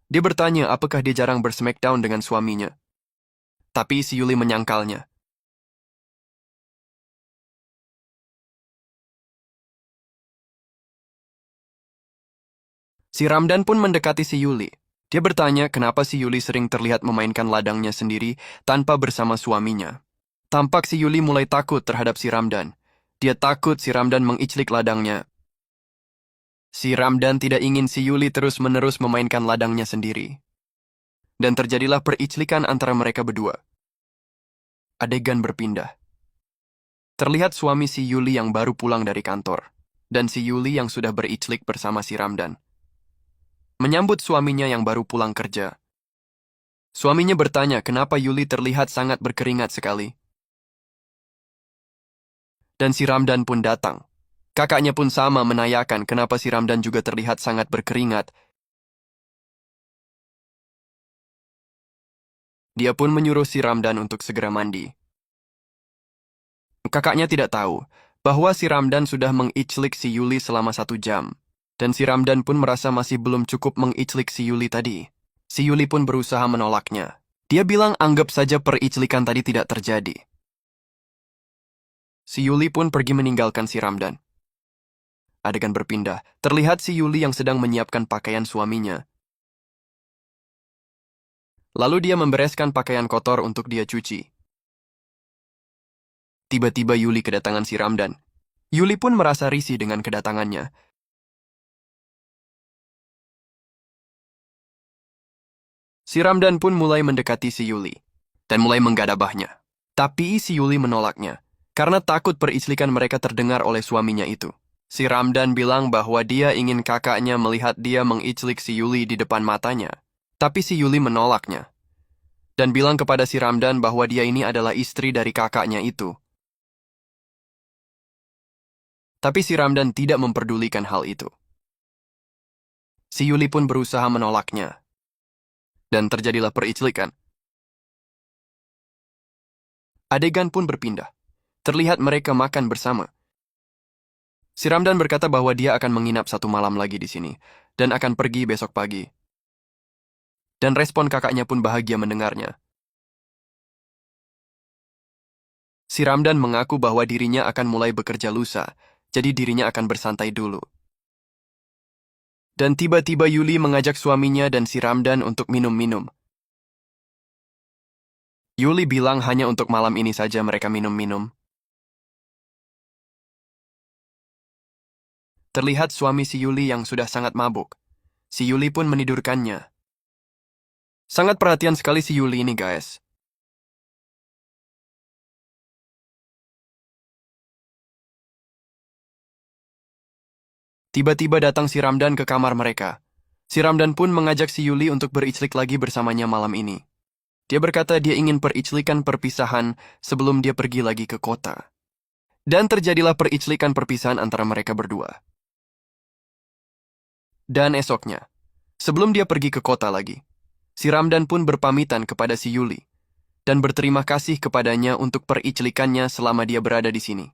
Dia bertanya apakah dia jarang bersmackdown dengan suaminya. Tapi si Yuli menyangkalnya. Si Ramdan pun mendekati si Yuli. Dia bertanya kenapa si Yuli sering terlihat memainkan ladangnya sendiri tanpa bersama suaminya. Tampak si Yuli mulai takut terhadap si Ramdan. Dia takut si Ramdan mengiclik ladangnya. Si Ramdan tidak ingin si Yuli terus-menerus memainkan ladangnya sendiri. Dan terjadilah periclikan antara mereka berdua. Adegan berpindah. Terlihat suami si Yuli yang baru pulang dari kantor, dan si Yuli yang sudah bericlik bersama si Ramdan. Menyambut suaminya yang baru pulang kerja. Suaminya bertanya kenapa Yuli terlihat sangat berkeringat sekali. Dan si Ramdan pun datang. Kakaknya pun sama menanyakan kenapa si Ramdan juga terlihat sangat berkeringat. Dia pun menyuruh si Ramdan untuk segera mandi. Kakaknya tidak tahu bahwa si Ramdan sudah mengiclik si Yuli selama 1 jam. Dan si Ramdan pun merasa masih belum cukup mengiclik si Yuli tadi. Si Yuli pun berusaha menolaknya. Dia bilang anggap saja periclikan tadi tidak terjadi. Si Yuli pun pergi meninggalkan si Ramdan. Adegan berpindah. Terlihat si Yuli yang sedang menyiapkan pakaian suaminya. Lalu dia membereskan pakaian kotor untuk dia cuci. Tiba-tiba Yuli kedatangan si Ramdan. Yuli pun merasa risih dengan kedatangannya. Si Ramdan pun mulai mendekati si Yuli dan mulai menggadabahnya. Tapi si Yuli menolaknya karena takut periclikan mereka terdengar oleh suaminya itu. Si Ramdan bilang bahwa dia ingin kakaknya melihat dia mengiclik si Yuli di depan matanya. Tapi si Yuli menolaknya dan bilang kepada si Ramdan bahwa dia ini adalah istri dari kakaknya itu. Tapi si Ramdan tidak memperdulikan hal itu. Si Yuli pun berusaha menolaknya. Dan terjadilah periclikan. Adegan pun berpindah. Terlihat mereka makan bersama. Si Ramdan berkata bahwa dia akan menginap 1 malam lagi di sini dan akan pergi besok pagi. Dan respon kakaknya pun bahagia mendengarnya. Si Ramdan mengaku bahwa dirinya akan mulai bekerja lusa, jadi dirinya akan bersantai dulu. Dan tiba-tiba Yuli mengajak suaminya dan si Ramdan untuk minum-minum. Yuli bilang hanya untuk malam ini saja mereka minum-minum. Terlihat suami si Yuli yang sudah sangat mabuk. Si Yuli pun menidurkannya. Sangat perhatian sekali si Yuli ini, guys. Tiba-tiba datang si Ramdan ke kamar mereka. Si Ramdan pun mengajak si Yuli untuk bericlik lagi bersamanya malam ini. Dia berkata dia ingin periclikan perpisahan sebelum dia pergi lagi ke kota. Dan terjadilah periclikan perpisahan antara mereka berdua. Dan esoknya, sebelum dia pergi ke kota lagi, si Ramdan pun berpamitan kepada si Yuli dan berterima kasih kepadanya untuk periclikannya selama dia berada di sini.